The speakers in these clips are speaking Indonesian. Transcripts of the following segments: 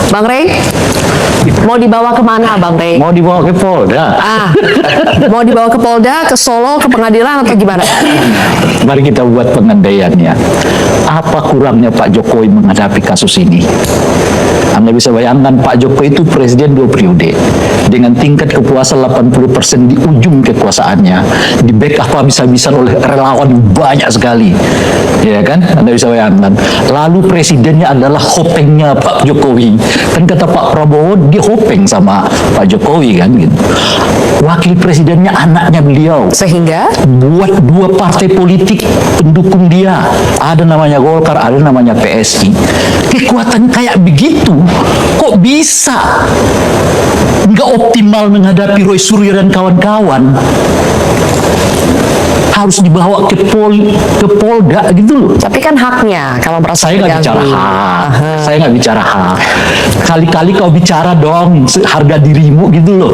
Bang Rey, mau dibawa kemana Bang Rey? Mau dibawa ke Polda. Mau dibawa ke Polda, ke Solo, ke pengadilan atau gimana? Mari kita buat pengandaiannya. Apa kurangnya Pak Jokowi menghadapi kasus ini? Anda bisa bayangkan Pak Jokowi itu presiden 2 periode dengan tingkat kepuasan 80% di ujung kekuasaannya, di backup habis-habisan oleh relawan banyak sekali, ya kan? Anda bisa bayangkan. Lalu presidennya adalah hopengnya Pak Jokowi. Kan kata Pak Prabowo dia hopeng sama Pak Jokowi kan gitu. Wakil presidennya anaknya beliau. Sehingga Buat 2 partai politik pendukung dia, ada namanya Golkar, ada namanya PSI. Kekuatan kayak begitu kok bisa nggak optimal menghadapi Roy Suryo dan kawan-kawan? Harus dibawa ke Polda gitu loh. tapi kan haknya kalau merasa Saya nggak bicara terganggu. hak, saya nggak bicara hak. Kali-kali kau bicara dong harga dirimu gitu loh.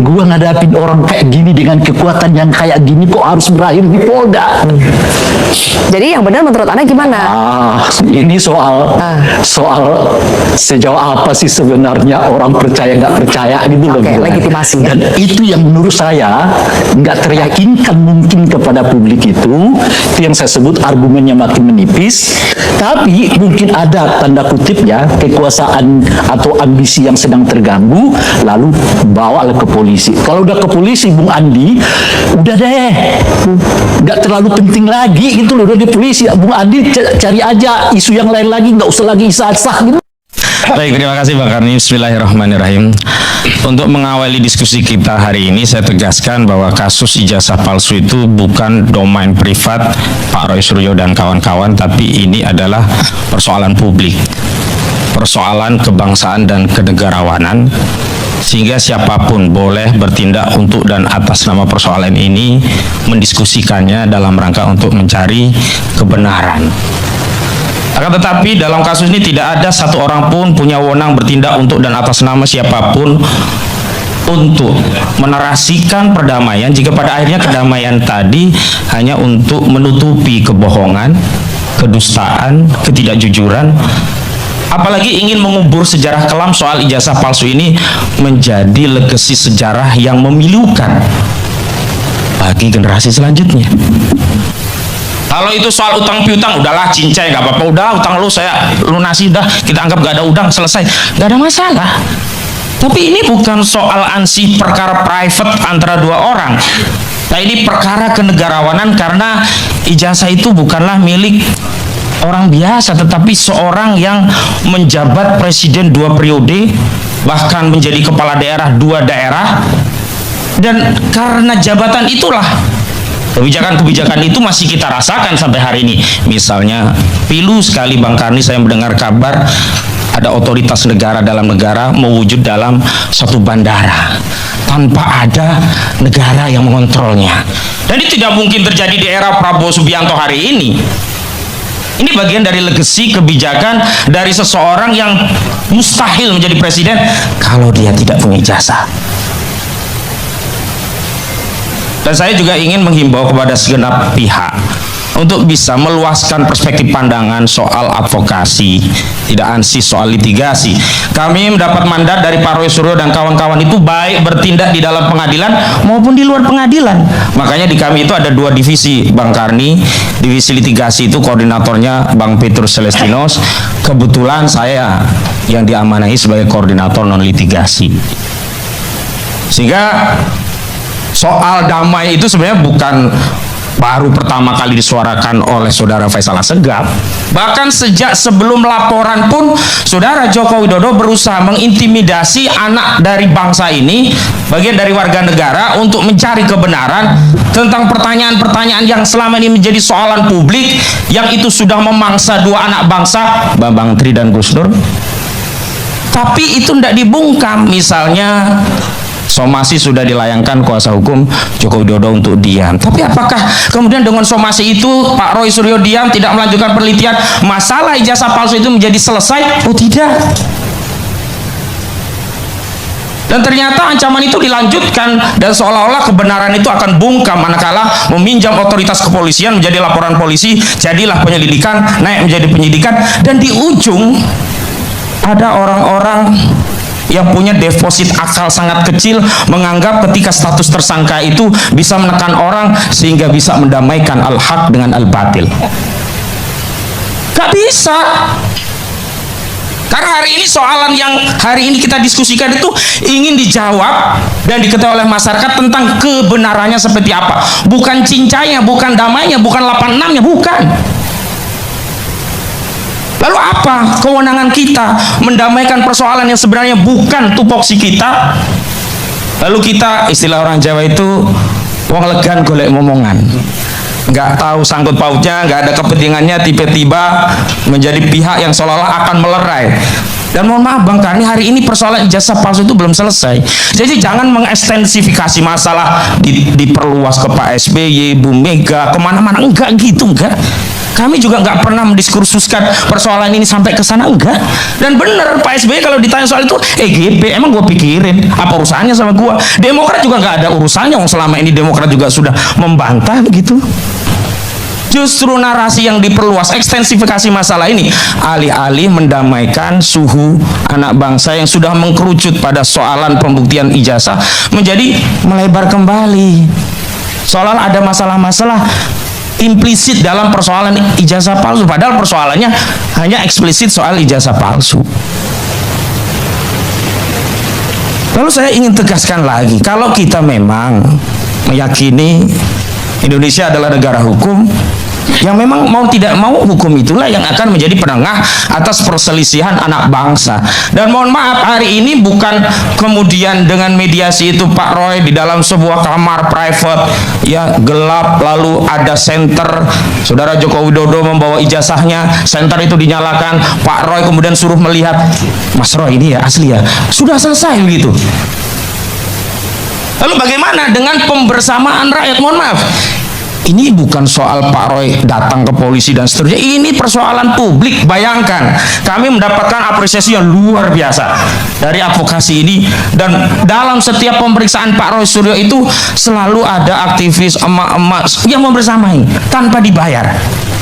Gua ngadapin orang kayak gini dengan kekuatan yang kayak gini kok harus berakhir di Polda. Jadi yang benar menurut Anda gimana? Ini soal sejauh apa sih sebenarnya orang percaya nggak percaya gitu loh. Oke, Gua. legitimasi, ya. Dan itu yang menurut saya nggak teryakinkan mungkin kepada publik itu yang saya sebut argumennya makin menipis. Tapi mungkin ada tanda kutip ya kekuasaan atau ambisi yang sedang terganggu, lalu bawalah ke polisi. Kalau udah ke polisi, Bung Andi, udah deh, nggak terlalu penting lagi gitu loh, udah di polisi. Bung Andi cari aja isu yang lain lagi, nggak usah lagi sah-sah gitu. Baik, terima kasih Bang Karni. Bismillahirrahmanirrahim. Untuk mengawali diskusi kita hari ini, saya tegaskan bahwa kasus ijazah palsu itu bukan domain privat Pak Roy Suryo dan kawan-kawan, tapi ini adalah persoalan publik, persoalan kebangsaan dan kenegarawanan, sehingga siapapun boleh bertindak untuk dan atas nama persoalan ini, mendiskusikannya dalam rangka untuk mencari kebenaran. Akan tetapi dalam kasus ini tidak ada satu orang pun punya wewenang bertindak untuk dan atas nama siapapun untuk menarasikan perdamaian, jika pada akhirnya kedamaian tadi hanya untuk menutupi kebohongan, kedustaan, ketidakjujuran, apalagi ingin mengubur sejarah kelam soal ijazah palsu ini menjadi legasi sejarah yang memilukan bagi generasi selanjutnya. Kalau itu soal utang piutang, udahlah cincai, nggak apa-apa, udah utang lu saya lunasi, udah kita anggap gak ada udang, selesai, nggak ada masalah. Tapi ini bukan soal ansih perkara private antara 2 orang. Nah, ini perkara kenegarawanan, karena ijazah itu bukanlah milik orang biasa, tetapi seorang yang menjabat presiden 2 periode, bahkan menjadi kepala daerah 2 daerah, dan karena jabatan itulah kebijakan-kebijakan itu masih kita rasakan sampai hari ini. Misalnya, pilu sekali Bang Karni saya mendengar kabar ada otoritas negara dalam negara mewujud dalam satu bandara tanpa ada negara yang mengontrolnya. Dan itu tidak mungkin terjadi di era Prabowo Subianto hari ini. Ini bagian dari legasi kebijakan dari seseorang yang mustahil menjadi presiden kalau dia tidak punya ijazah. Dan saya juga ingin menghimbau kepada segenap pihak untuk bisa meluaskan perspektif pandangan soal advokasi, tidak ansih soal litigasi. Kami mendapat mandat dari Pak Roy Suryo dan kawan-kawan itu baik bertindak di dalam pengadilan maupun di luar pengadilan. Makanya di kami itu ada 2 divisi, Bang Karni. Divisi litigasi itu koordinatornya Bang Petrus Celestinos. Kebetulan saya yang diamanahi sebagai koordinator non litigasi. Sehingga soal damai itu sebenarnya bukan baru pertama kali disuarakan oleh Saudara Faisal Assegaf. Bahkan sejak sebelum laporan pun Saudara Joko Widodo berusaha mengintimidasi anak dari bangsa ini, bagian dari warga negara, untuk mencari kebenaran tentang pertanyaan-pertanyaan yang selama ini menjadi soalan publik, yang itu sudah memangsa 2 anak bangsa, Bambang Tri dan Gus Dur. Tapi itu tidak dibungkam. Misalnya somasi sudah dilayangkan kuasa hukum Joko Widodo untuk diam. Tapi apakah kemudian dengan somasi itu Pak Roy Suryo diam, tidak melanjutkan penelitian, masalah ijazah palsu itu menjadi selesai? Oh tidak. Dan ternyata ancaman itu dilanjutkan, dan seolah-olah kebenaran itu akan bungkam manakala meminjam otoritas kepolisian menjadi laporan polisi, jadilah penyelidikan, naik menjadi penyidikan, dan di ujung ada orang-orang yang punya deposit akal sangat kecil menganggap ketika status tersangka itu bisa menekan orang sehingga bisa mendamaikan al-haq dengan al-batil. Gak bisa. Karena hari ini soalan yang hari ini kita diskusikan itu ingin dijawab dan diketahui oleh masyarakat tentang kebenarannya seperti apa. Bukan cincainya, bukan damainya, bukan 86-nya, bukan. Lalu apa kewenangan kita mendamaikan persoalan yang sebenarnya bukan tupoksi kita? Lalu kita, istilah orang Jawa itu, wong legan golek momongan. Nggak tahu sangkut pautnya, nggak ada kepentingannya, tiba-tiba menjadi pihak yang seolah-olah akan melerai. Dan mohon maaf Bang Karni, hari ini persoalan ijazah palsu itu belum selesai. Jadi jangan mengekstensifikasi masalah diperluas ke Pak SBY, Bu Mega, kemana-mana. Enggak gitu, enggak. Kami juga nggak pernah mendiskursuskan persoalan ini sampai ke sana, enggak. Dan benar Pak SBY kalau ditanya soal itu, EGB, emang gue pikirin apa urusannya sama gue? Demokrat juga nggak ada urusannya, selama ini Demokrat juga sudah membantah begitu. Justru narasi yang diperluas, ekstensifikasi masalah ini, alih-alih mendamaikan suhu anak bangsa yang sudah mengkerucut pada soalan pembuktian ijazah, menjadi melebar kembali. Seolah ada masalah-masalah implisit dalam persoalan ijazah palsu, padahal persoalannya hanya eksplisit soal ijazah palsu. Lalu saya ingin tegaskan lagi, kalau kita memang meyakini Indonesia adalah negara hukum, yang memang mau tidak mau hukum itulah yang akan menjadi penengah atas perselisihan anak bangsa. Dan mohon maaf, hari ini bukan kemudian dengan mediasi itu Pak Roy di dalam sebuah kamar private ya gelap, lalu ada senter, Saudara Joko Widodo membawa ijazahnya, senter itu dinyalakan, Pak Roy kemudian suruh melihat, Mas Roy ini ya asli ya, sudah selesai begitu. Lalu bagaimana dengan pembersamaan rakyat? Mohon maaf, ini bukan soal Pak Roy datang ke polisi dan seterusnya, ini persoalan publik. Bayangkan, kami mendapatkan apresiasi yang luar biasa dari advokasi ini, dan dalam setiap pemeriksaan Pak Roy Suryo itu selalu ada aktivis emak-emak yang membersamai tanpa dibayar.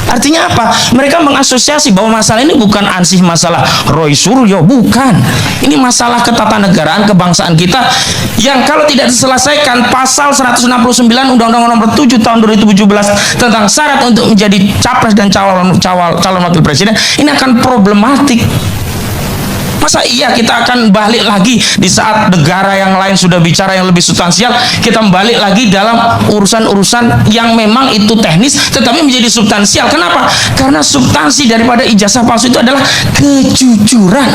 Artinya apa? Mereka mengasosiasi bahwa masalah ini bukan ansih masalah Roy Suryo, bukan. Ini masalah ketatanegaraan kebangsaan kita yang kalau tidak diselesaikan, pasal 169 Undang-Undang Nomor 7 Tahun 2017 tentang syarat untuk menjadi capres dan calon wakil presiden, ini akan problematik. Masa iya kita akan balik lagi di saat negara yang lain sudah bicara yang lebih substansial, kita balik lagi dalam urusan-urusan yang memang itu teknis tetapi menjadi substansial. Kenapa? Karena substansi daripada ijazah palsu itu adalah kejujuran.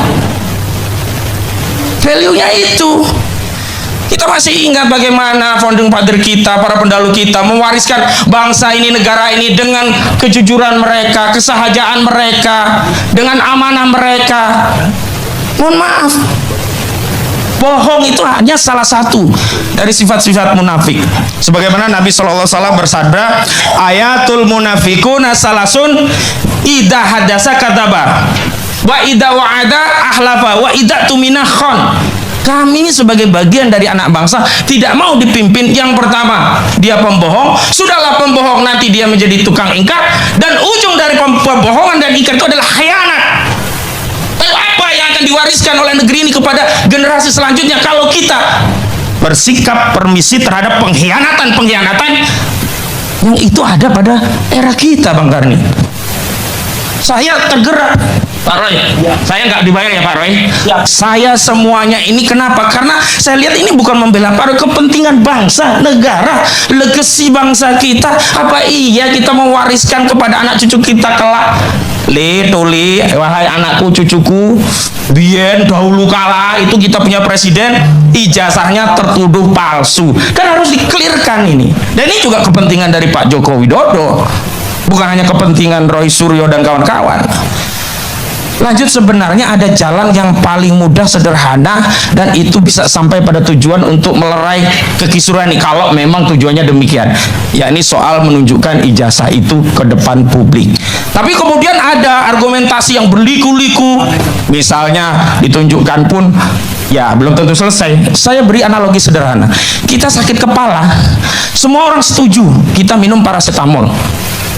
Value-nya itu. Kita masih ingat bagaimana founding father kita, para pendahulu kita mewariskan bangsa ini, negara ini dengan kejujuran mereka, kesahajaan mereka, dengan amanah mereka. Mohon maaf, bohong itu hanya salah satu dari sifat-sifat munafik. Sebagaimana Nabi SAW bersabda, ayatul munafikuna salasun idza hadasa kadzaba wa idza wa'ada ahlafa wa idza tumina khon. Kami ini sebagai bagian dari anak bangsa tidak mau dipimpin. Yang pertama, dia pembohong. Sudahlah pembohong, nanti dia menjadi tukang ingkar, dan ujung dari pembohongan dan ingkar itu adalah khianat. Lalu apa yang akan diwariskan oleh negeri ini kepada generasi selanjutnya kalau kita bersikap permisi terhadap pengkhianatan yang itu ada pada era kita, Bang Karni? Saya tergerak, Pak Roy. Ya. Saya nggak dibayar ya Pak Roy. Ya. Saya semuanya ini kenapa? Karena saya lihat ini bukan membela Pak Roy, kepentingan bangsa, negara, legasi bangsa kita. Apa iya kita mewariskan kepada anak cucu kita kelak? Tuli, wahai anakku cucuku, bien dahulu kala itu kita punya presiden, ijazahnya tertuduh palsu. Kan harus dikelirkan ini. Dan ini juga kepentingan dari Pak Joko Widodo. Bukan hanya kepentingan Roy Suryo dan kawan-kawan. Lanjut, sebenarnya ada jalan yang paling mudah, sederhana, dan itu bisa sampai pada tujuan untuk melerai kekisuran ini kalau memang tujuannya demikian. Ya, ini soal menunjukkan ijazah itu ke depan publik. Tapi kemudian ada argumentasi yang berliku-liku. Misalnya ditunjukkan pun ya belum tentu selesai. Saya beri analogi sederhana. Kita sakit kepala, semua orang setuju kita minum paracetamol.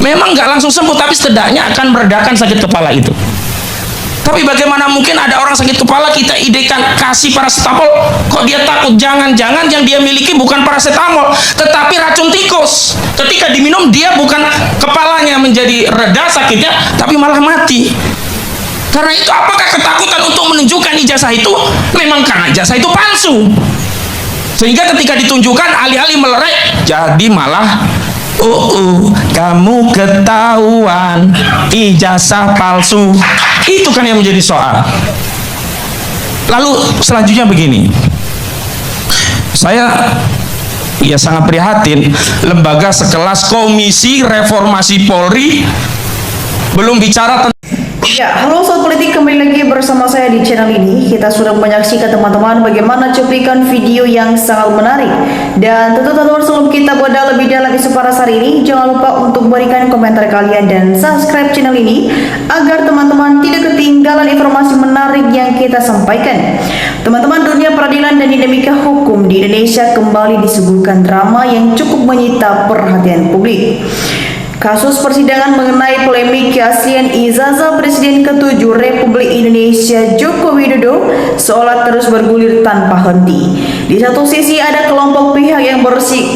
Memang nggak langsung sembuh, tapi setidaknya akan meredakan sakit kepala itu. Tapi bagaimana mungkin ada orang sakit kepala kita idekan kasih paracetamol, kok dia takut? Jangan-jangan yang dia miliki bukan paracetamol, tetapi racun tikus. Ketika diminum dia bukan kepalanya menjadi reda sakitnya, tapi malah mati. Karena itu apakah ketakutan untuk menunjukkan ijazah itu memang karena ijazah itu palsu? Sehingga ketika ditunjukkan alih-alih melerai, jadi malah kamu ketahuan ijazah palsu. Itu kan yang menjadi soal. Lalu selanjutnya begini, saya sangat prihatin lembaga sekelas Komisi Reformasi Polri belum bicara tentang. Ya, halo Sobat Politik, kembali lagi bersama saya di channel ini. Kita sudah menyaksikan teman-teman bagaimana cuplikan video yang sangat menarik. Dan tentu teman-teman, sebelum kita bedah lebih dalam isu panas hari ini, jangan lupa untuk berikan komentar kalian dan subscribe channel ini agar teman-teman tidak ketinggalan informasi menarik yang kita sampaikan. Teman-teman, dunia peradilan dan dinamika hukum di Indonesia kembali disuguhkan drama yang cukup menyita perhatian publik. Kasus persidangan mengenai polemik keaslian ijazah Presiden ke-7 Republik Indonesia Joko Widodo seolah terus bergulir tanpa henti. Di satu sisi ada kelompok pihak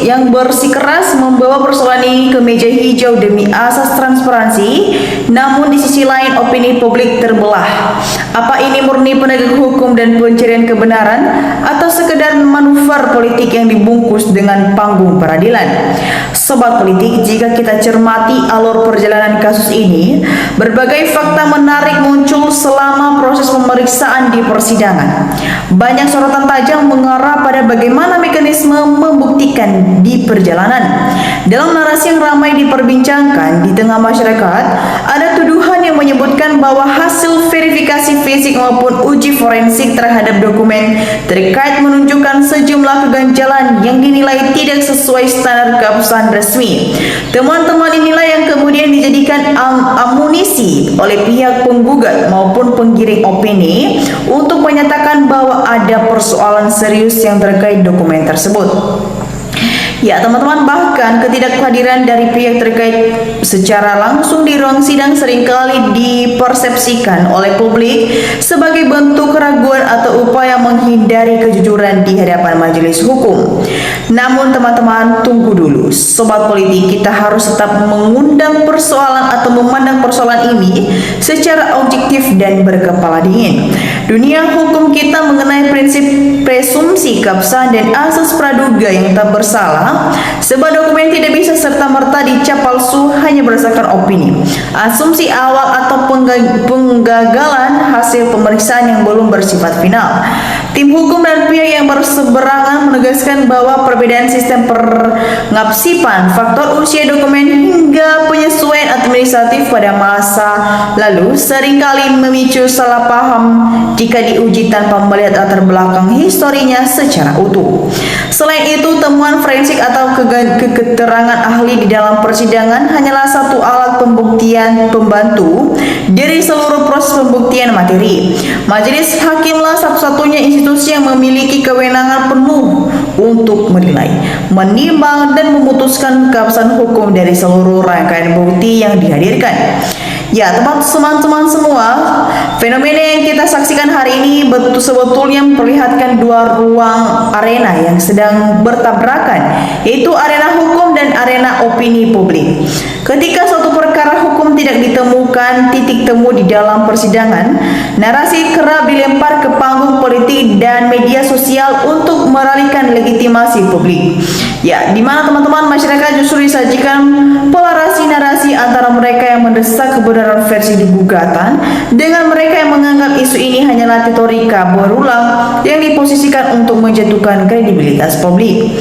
yang bersikeras membawa persoalan ini ke meja hijau demi asas transparansi, namun di sisi lain opini publik terbelah. Apa ini murni penegak hukum dan pencarian kebenaran atau sekedar manuver politik yang dibungkus dengan panggung peradilan? Sobat Politik, jika kita cermati alur perjalanan kasus ini, berbagai fakta menarik muncul selama proses pemeriksaan di persidangan. Banyak sorotan tajam mengarah pada bagaimana mekanisme membuktikan di perjalanan. Dalam narasi yang ramai diperbincangkan di tengah masyarakat, ada tuduhan yang menyebutkan bahwa hasil verifikasi fisik maupun uji forensik terhadap dokumen terkait menunjukkan sejumlah keganjalan yang dinilai tidak sesuai standar keabsahan resmi. Teman-teman inilah yang kemudian dijadikan amunisi oleh pihak penggugat maupun penggiring opini untuk menyatakan bahwa ada persoalan serius yang terkait dokumen tersebut. Ya teman-teman, bahkan ketidakhadiran dari pihak terkait secara langsung di ruang sidang seringkali dipersepsikan oleh publik sebagai bentuk keraguan atau upaya menghindari kejujuran di hadapan majelis hukum. Namun teman-teman, tunggu dulu Sobat Politik, kita harus tetap mengundang persoalan atau memandang persoalan ini secara objektif dan berkepala dingin. Dunia hukum kita mengenai prinsip presumsi keabsahan dan asas praduga yang tak bersalah. Sebuah dokumen tidak bisa serta-merta dicap palsu hanya berdasarkan opini, asumsi awal atau penggagalan hasil pemeriksaan yang belum bersifat final. Tim hukum dan pihak yang berseberangan menegaskan bahwa perbedaan sistem pengabsipan, faktor usia dokumen hingga penyesuaian administratif pada masa lalu seringkali memicu salah paham jika diuji tanpa melihat latar belakang historinya secara utuh. Selain itu, temuan forensik atau keterangan ahli di dalam persidangan hanyalah satu alat pembuktian pembantu dari seluruh proses pembuktian materi. Majelis hakimlah satu-satunya institusi yang memiliki kewenangan penuh untuk menilai, menimbang dan memutuskan keabsahan hukum dari seluruh rangkaian bukti yang dihadirkan. Ya teman-teman semua, fenomena yang kita saksikan hari ini sebetulnya memperlihatkan dua ruang arena yang sedang bertabrakan, yaitu arena hukum dan arena opini publik. Ketika suatu perkara hukum tidak ditemukan titik temu di dalam persidangan, narasi kerap dilempar ke panggung politik dan media sosial untuk meralihkan legitimasi publik. Ya, di mana teman-teman, masyarakat justru disajikan polarasi narasi antara mereka yang mendesak kebenaran versi gugatan dengan mereka yang menganggap isu ini hanyalah retorika berulang yang diposisikan untuk menjatuhkan kredibilitas publik.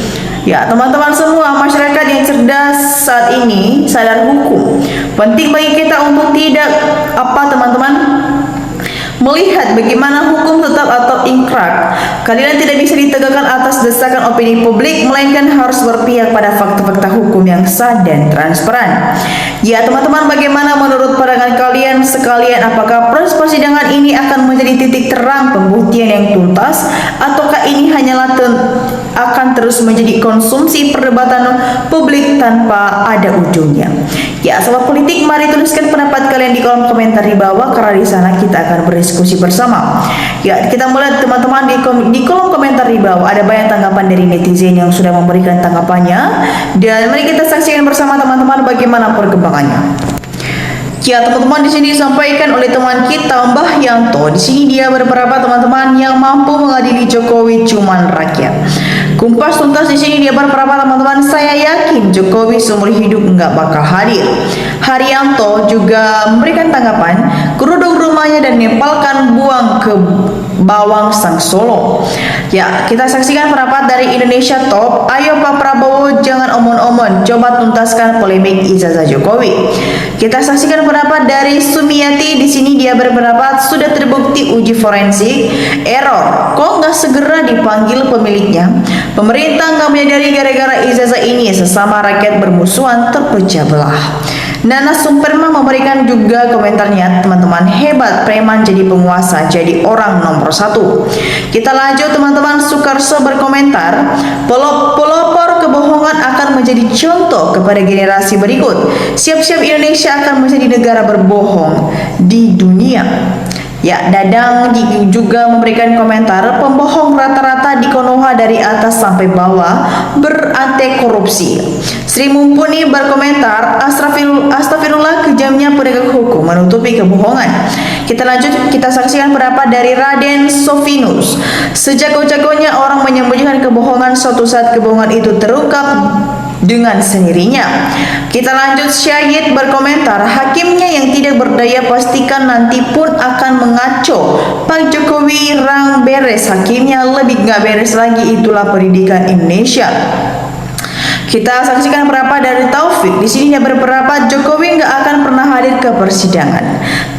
Ya teman-teman semua, masyarakat yang cerdas saat ini sadar hukum. Penting bagi kita untuk tidak teman-teman melihat bagaimana hukum tetap atau pasal ingkrah, keadilan tidak bisa ditegakkan atas desakan opini publik, melainkan harus berpihak pada fakta-fakta hukum yang sah dan transparan. Ya teman-teman, bagaimana menurut pandangan kalian sekalian? Apakah proses persidangan ini akan menjadi titik terang pembuktian yang tuntas, ataukah ini hanyalah akan terus menjadi konsumsi perdebatan publik tanpa ada ujungnya? Ya sobat politik, mari tuliskan pendapat kalian di kolom komentar di bawah, karena di sana kita akan berdiskusi bersama. Ya, kita mulai teman-teman di kolom komentar di bawah ada banyak tanggapan dari netizen yang sudah memberikan tanggapannya, dan mari kita saksikan bersama teman-teman bagaimana perkembangannya. Ya teman-teman, di sini disampaikan oleh teman kita Mbah Yanto. Di sini dia beberapa teman-teman yang mampu mengadili Jokowi cuman rakyat. Kumpas tuntas di sini dia beberapa teman-teman, saya yakin Jokowi seumur hidup nggak bakal hadir. Haryanto juga memberikan tanggapan, kerudung rumahnya dan nempelkan buang ke bawang sang Solo. Ya, kita saksikan pendapat dari Indonesia Top. Ayo Pak Prabowo, jangan omon-omon, coba tuntaskan polemik ijazah Jokowi. Kita saksikan pendapat dari Sumiati. Di sini dia berpendapat sudah terbukti uji forensik, error, kok nggak segera dipanggil pemiliknya? Pemerintah nggak menyadari gara-gara ijazah ini sesama rakyat bermusuhan terpecah belah. Nana Sumperma memberikan juga komentarnya, teman-teman, hebat preman jadi penguasa, jadi orang nomor 1. Kita lanjut teman-teman, Sukarso berkomentar, pelopor kebohongan akan menjadi contoh kepada generasi berikut. Siap-siap Indonesia akan menjadi negara berbohong di dunia. Ya, Dadang juga memberikan komentar, pembohong rata-rata di Konoha dari atas sampai bawah beranti korupsi. Sri Mumpuni berkomentar, astagfirullah, kejamnya penegak hukum menutupi kebohongan. Kita lanjut, kita saksikan pendapat dari Raden Sofinus. Sejago-jagonya orang menyembunyikan kebohongan, suatu saat kebohongan itu terungkap dengan sendirinya. Kita lanjut, Syahid berkomentar, hakimnya yang tidak berdaya pastikan nanti pun akan mengaco. Pak Jokowi rang beres, hakimnya lebih gak beres lagi, itulah pendidikan Indonesia. Kita saksikan pendapat dari Taufik. Di sini dia berpendapat Jokowi nggak akan pernah hadir ke persidangan.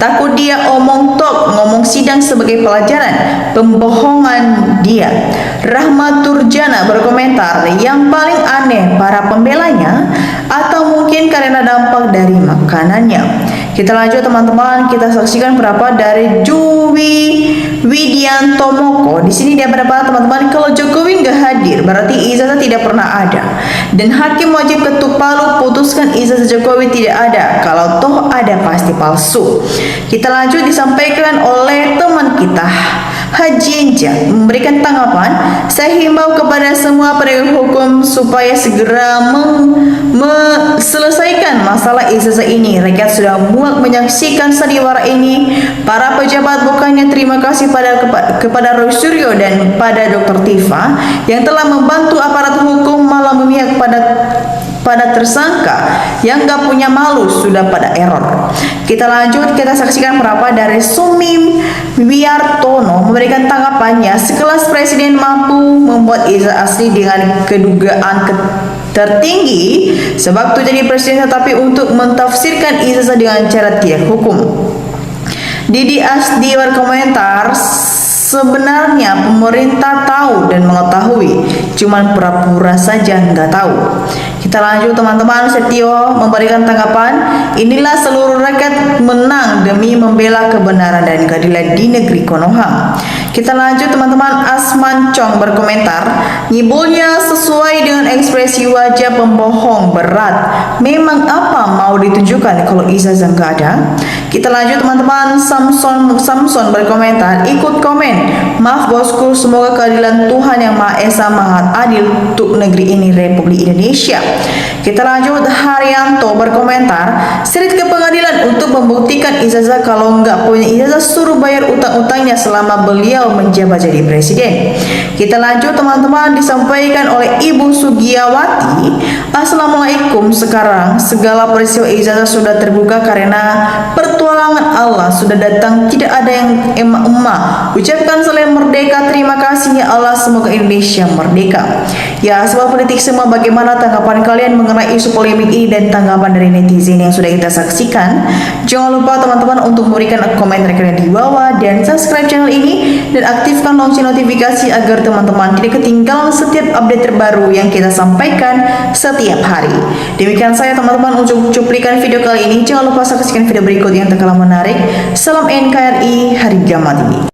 Takut dia omong tok, ngomong sidang sebagai pelajaran. Pembohongan dia. Rahmat Turjana berkomentar, yang paling aneh para pembelanya atau mungkin karena dampak dari makanannya. Kita lanjut teman-teman, kita saksikan pendapat dari Juwi Widianto Moko. Di sini dia berpendapat teman-teman, kalau Jokowi nggak hadir berarti ijazah tidak pernah ada. Dan hakim wajib ketuk palu putuskan ijazah Jokowi tidak ada. Kalau toh ada pasti palsu. Kita lanjut, disampaikan oleh teman kita Haji Enja memberikan tanggapan, saya himbau kepada semua penegak hukum supaya segera selesaikan masalah ijazah ini. Rakyat sudah muak menyaksikan sandiwara ini. Para pejabat bukannya terima kasih kepada Roy Suryo dan pada Dr. Tifa yang telah membantu aparat hukum, malah memihak pada tersangka yang gak punya malu, sudah pada error. Kita lanjut, kita saksikan pendapat dari Sumim Wiartono memberikan tanggapannya, sekelas presiden mampu membuat ijazah asli dengan kedugaan tertinggi sebab itu jadi presiden, tetapi untuk mentafsirkan ijazah dengan cara tidak hukum. Didi Asdi berkomentar, sebenarnya pemerintah tahu dan mengetahui, cuman pura-pura saja nggak tahu. Kita lanjut teman-teman, Setio memberikan tanggapan, inilah seluruh rakyat menang demi membela kebenaran dan keadilan di negeri Konoha. Kita lanjut teman-teman, Asman Chong berkomentar, nyibulnya sesuai dengan ekspresi wajah pembohong berat. Memang apa mau ditunjukkan kalau ijazah nggak ada? Kita lanjut teman-teman, Samson berkomentar, ikut komen, maaf bosku, semoga keadilan Tuhan yang Maha Esa Maha Adil untuk negeri ini, Republik Indonesia. Kita lanjut, Haryanto berkomentar, seret ke pengadilan untuk membuktikan ijazah, kalau nggak punya ijazah suruh bayar utang-utangnya selama beliau menjabat jadi presiden. Kita lanjut teman-teman, disampaikan oleh Ibu Sugiyawati, assalamualaikum, sekarang segala peristiwa ijazah sudah terbuka karena pertualangan Allah sudah datang, tidak ada yang emak-emak. Ucapkan salam merdeka, terima kasih ya Allah, semoga Indonesia merdeka. Ya, sobat politik semua, bagaimana tanggapan kalian mengenai isu polemik ini dan tanggapan dari netizen yang sudah kita saksikan? Jangan lupa teman-teman untuk memberikan komentar kalian di bawah dan subscribe channel ini dan aktifkan lonceng notifikasi agar teman-teman tidak ketinggalan setiap update terbaru yang kita sampaikan setiap hari. Demikian saya teman-teman untuk cuplikan video kali ini. Jangan lupa saksikan video berikut yang tak kalah menarik. Salam NKRI, harga mati.